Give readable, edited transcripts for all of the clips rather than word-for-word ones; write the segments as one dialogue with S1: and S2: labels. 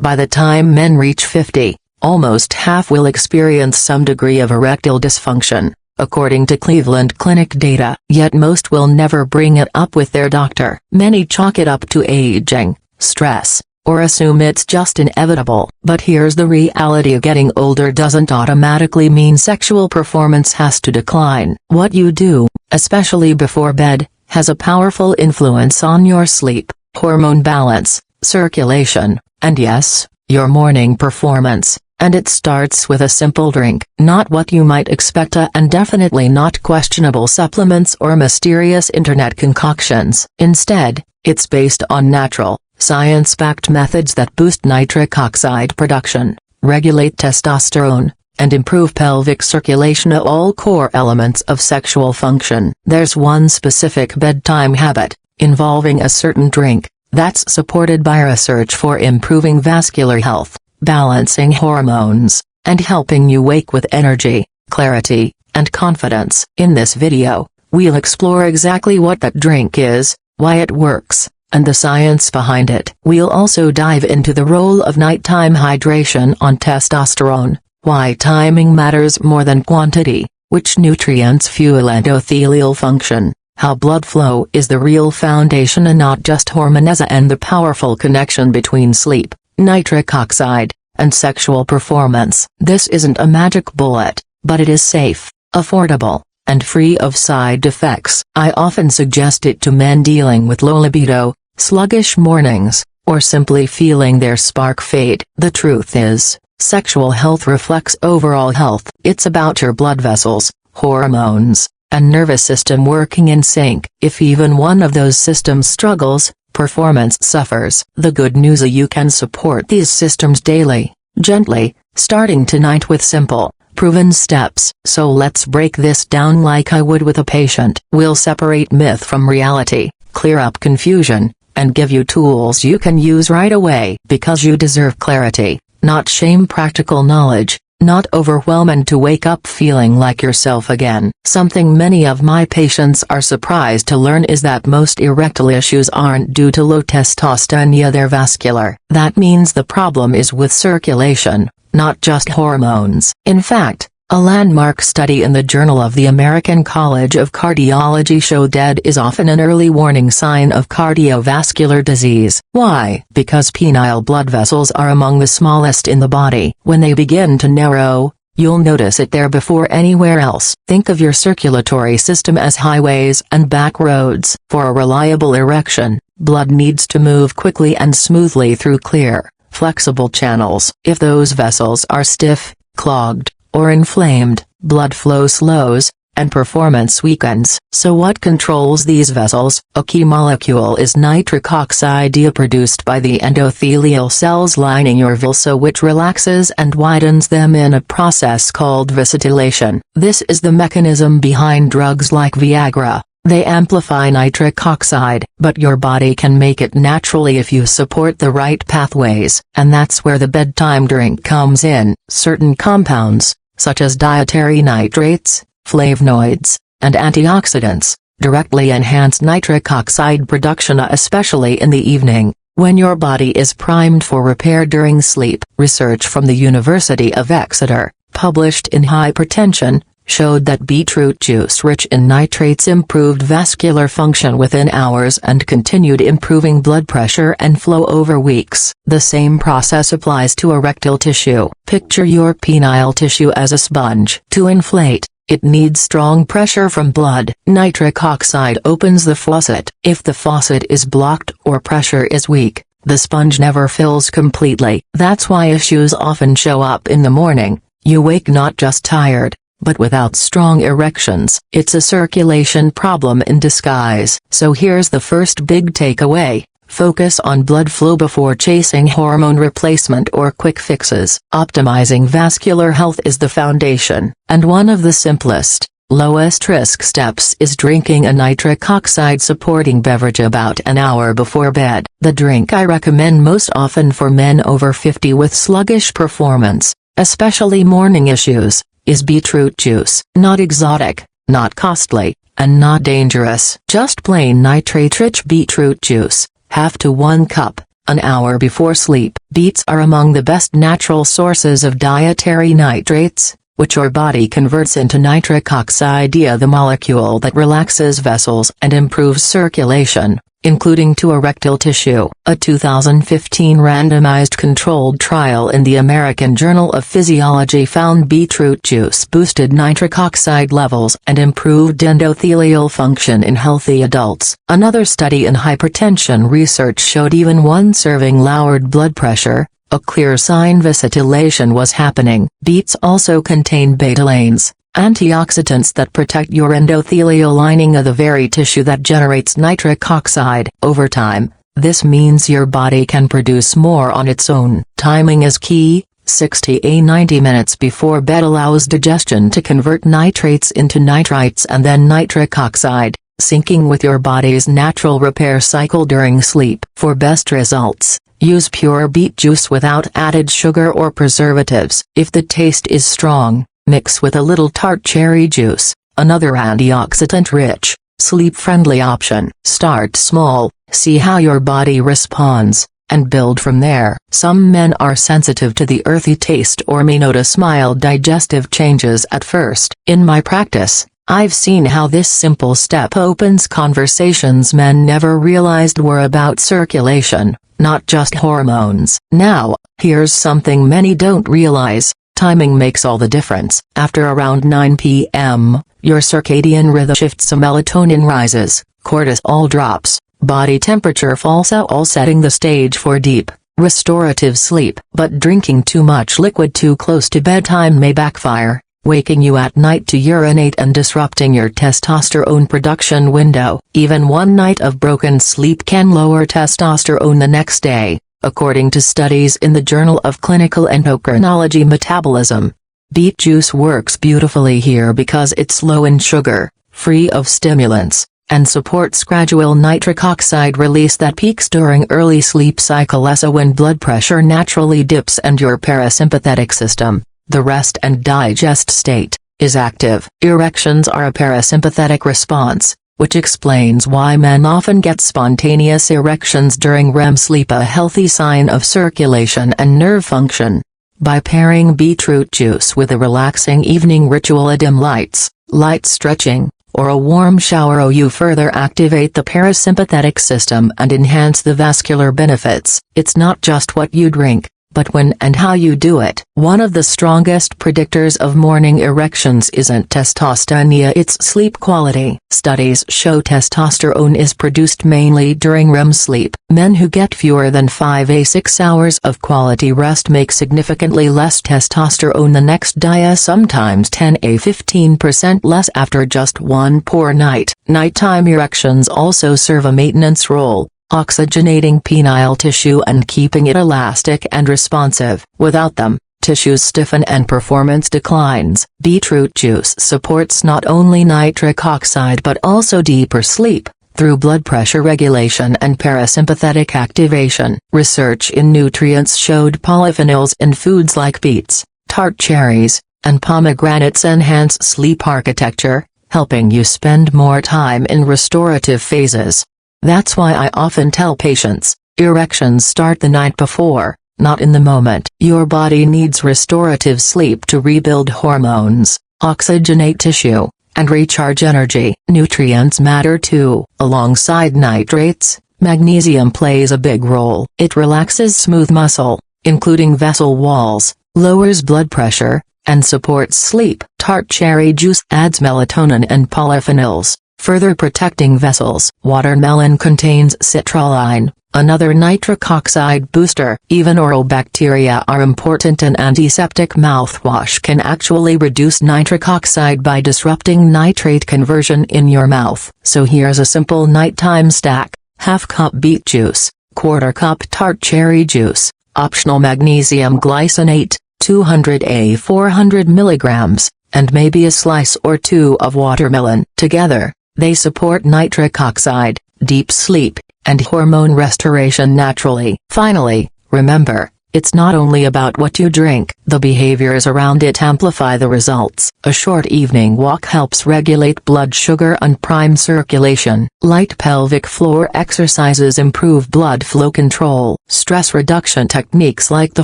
S1: By the time men reach 50, almost half will experience some degree of erectile dysfunction, according to Cleveland Clinic data. Yet most will never bring it up with their doctor. Many chalk it up to aging, stress, or assume it's just inevitable. But here's the reality: getting older doesn't automatically mean sexual performance has to decline. What you do, especially before bed, has a powerful influence on your sleep, hormone balance, circulation, and yes, your morning performance. And it starts with a simple drink. Not what you might expect, and definitely not questionable supplements or mysterious internet concoctions. Instead, it's based on natural, science-backed methods that boost nitric oxide production, regulate testosterone, and improve pelvic circulation, all core elements of sexual function. There's one specific bedtime habit, involving a certain drink, that's supported by research for improving vascular health, balancing hormones, and helping you wake with energy, clarity, and confidence. In this video, we'll explore exactly what that drink is, why it works, and the science behind it. We'll also dive into the role of nighttime hydration on testosterone, why timing matters more than quantity, which nutrients fuel endothelial function, how blood flow is the real foundation and not just hormones, and the powerful connection between sleep, nitric oxide, and sexual performance. This isn't a magic bullet, but it is safe, affordable, and free of side effects. I often suggest it to men dealing with low libido, sluggish mornings, or simply feeling their spark fade. The truth is, sexual health reflects overall health. It's about your blood vessels, hormones, and nervous system working in sync. If even one of those systems struggles, performance suffers. The good news is you can support these systems daily, gently, starting tonight with simple, proven steps. So let's break this down like I would with a patient. We'll separate myth from reality, clear up confusion, and give you tools you can use right away. Because you deserve clarity, not shame. Practical knowledge, not overwhelm, and to wake up feeling like yourself again. Something many of my patients are surprised to learn is that most erectile issues aren't due to low testosterone, they're vascular. That means the problem is with circulation, not just hormones. In fact, a landmark study in the Journal of the American College of Cardiology showed dead is often an early warning sign of cardiovascular disease. Why? Because penile blood vessels are among the smallest in the body. When they begin to narrow, you'll notice it there before anywhere else. Think of your circulatory system as highways and back roads. For a reliable erection, blood needs to move quickly and smoothly through clear, flexible channels. If those vessels are stiff, clogged, or inflamed, blood flow slows, and performance weakens. So what controls these vessels? A key molecule is nitric oxide, produced by the endothelial cells lining your vessels, which relaxes and widens them in a process called vasodilation. This is the mechanism behind drugs like Viagra. They amplify nitric oxide, but your body can make it naturally if you support the right pathways. And that's where the bedtime drink comes in. Certain compounds, such as dietary nitrates, flavonoids, and antioxidants, directly enhance nitric oxide production, especially in the evening, when your body is primed for repair during sleep. Research from the University of Exeter, published in Hypertension, showed that beetroot juice rich in nitrates improved vascular function within hours and continued improving blood pressure and flow over weeks. The same process applies to erectile tissue. Picture your penile tissue as a sponge. To inflate, it needs strong pressure from blood. Nitric oxide opens the faucet. If the faucet is blocked or pressure is weak, the sponge never fills completely. That's why issues often show up in the morning. You wake not just tired, but without strong erections. It's a circulation problem in disguise. So here's the first big takeaway: focus on blood flow before chasing hormone replacement or quick fixes. Optimizing vascular health is the foundation, and one of the simplest, lowest risk steps is drinking a nitric oxide supporting beverage about an hour before bed. The drink I recommend most often for men over 50 with sluggish performance, especially morning issues, is beetroot juice. Not exotic, not costly, and not dangerous. Just plain nitrate-rich beetroot juice, half to 1 cup, an hour before sleep. Beets are among the best natural sources of dietary nitrates, which your body converts into nitric oxide via the molecule that relaxes vessels and improves circulation, including to erectile tissue. A 2015 randomized controlled trial in the American Journal of Physiology found beetroot juice boosted nitric oxide levels and improved endothelial function in healthy adults. Another study in hypertension research showed even one serving lowered blood pressure, a clear sign vasodilation was happening. Beets also contain betalains, antioxidants that protect your endothelial lining of the very tissue that generates nitric oxide. Over time, this means your body can produce more on its own. Timing is key. 60–90 minutes before bed allows digestion to convert nitrates into nitrites and then nitric oxide, syncing with your body's natural repair cycle during sleep. For best results, use pure beet juice without added sugar or preservatives. If the taste is strong, mix with a little tart cherry juice, another antioxidant-rich, sleep-friendly option. Start small, see how your body responds, and build from there. Some men are sensitive to the earthy taste or may notice mild digestive changes at first. In my practice, I've seen how this simple step opens conversations men never realized were about circulation, not just hormones. Now, here's something many don't realize. Timing makes all the difference. After around 9 p.m., your circadian rhythm shifts, melatonin rises, cortisol drops, body temperature falls, all setting the stage for deep, restorative sleep. But drinking too much liquid too close to bedtime may backfire, waking you at night to urinate and disrupting your testosterone production window. Even one night of broken sleep can lower testosterone the next day, according to studies in the Journal of Clinical Endocrinology Metabolism. Beet juice works beautifully here because it's low in sugar, free of stimulants, and supports gradual nitric oxide release that peaks during early sleep cycle, so when blood pressure naturally dips and your parasympathetic system, the rest and digest state, is active. Erections are a parasympathetic response, which explains why men often get spontaneous erections during REM sleep, a healthy sign of circulation and nerve function. By pairing beetroot juice with a relaxing evening ritual, dim lights, light stretching, or a warm shower, you further activate the parasympathetic system and enhance the vascular benefits. It's not just what you drink, but when and how you do it. One of the strongest predictors of morning erections isn't testosterone, it's sleep quality. Studies show testosterone is produced mainly during REM sleep. Men who get fewer than 5–6 hours of quality rest make significantly less testosterone the next day, sometimes 10–15% less after just one poor night. Nighttime erections also serve a maintenance role, oxygenating penile tissue and keeping it elastic and responsive. Without them, tissues stiffen and performance declines. Beetroot juice supports not only nitric oxide but also deeper sleep, through blood pressure regulation and parasympathetic activation. Research in nutrients showed polyphenols in foods like beets, tart cherries, and pomegranates enhance sleep architecture, helping you spend more time in restorative phases. That's why I often tell patients, erections start the night before, not in the moment. Your body needs restorative sleep to rebuild hormones, oxygenate tissue, and recharge energy. Nutrients matter too. Alongside nitrates, magnesium plays a big role. It relaxes smooth muscle, including vessel walls, lowers blood pressure, and supports sleep. Tart cherry juice adds melatonin and polyphenols, further protecting vessels. Watermelon contains citrulline, another nitric oxide booster. Even oral bacteria are important. An antiseptic mouthwash can actually reduce nitric oxide by disrupting nitrate conversion in your mouth. So here's a simple nighttime stack: half cup beet juice, quarter cup tart cherry juice, optional magnesium glycinate, 200 400 milligrams, and maybe a slice or two of watermelon. Together, they support nitric oxide, deep sleep, and hormone restoration naturally. Finally, remember, It's not only about what you drink, the behaviors around it amplify the results. A short evening walk helps regulate blood sugar and prime circulation. Light pelvic floor exercises improve blood flow control. Stress reduction techniques like the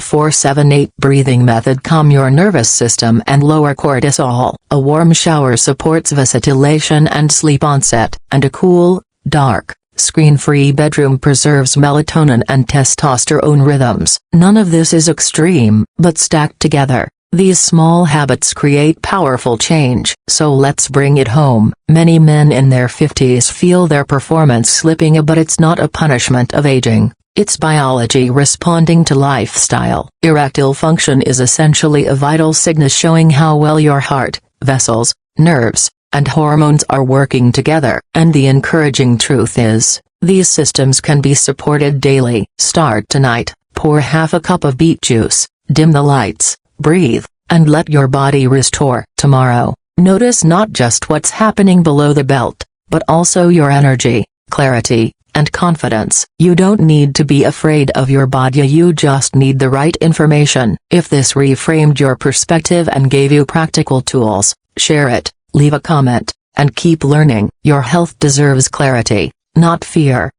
S1: 4-7-8 breathing method calm your nervous system and lower cortisol. A warm shower supports vasodilation and sleep onset, and a cool, dark, screen-free bedroom preserves melatonin and testosterone rhythms. None of this is extreme, but stacked together, these small habits create powerful change. So let's bring it home. Many men in their 50s feel their performance slipping, but it's not a punishment of aging. It's biology responding to lifestyle. Erectile function is essentially a vital signal showing how well your heart, vessels, nerves, and hormones are working together. And the encouraging truth is, these systems can be supported daily. Start tonight, pour half a cup of beet juice, dim the lights, breathe, and let your body restore. Tomorrow, notice not just what's happening below the belt, but also your energy, clarity, and confidence. You don't need to be afraid of your body, you just need the right information. If this reframed your perspective and gave you practical tools, share it. Leave a comment, and keep learning. Your health deserves clarity, not fear.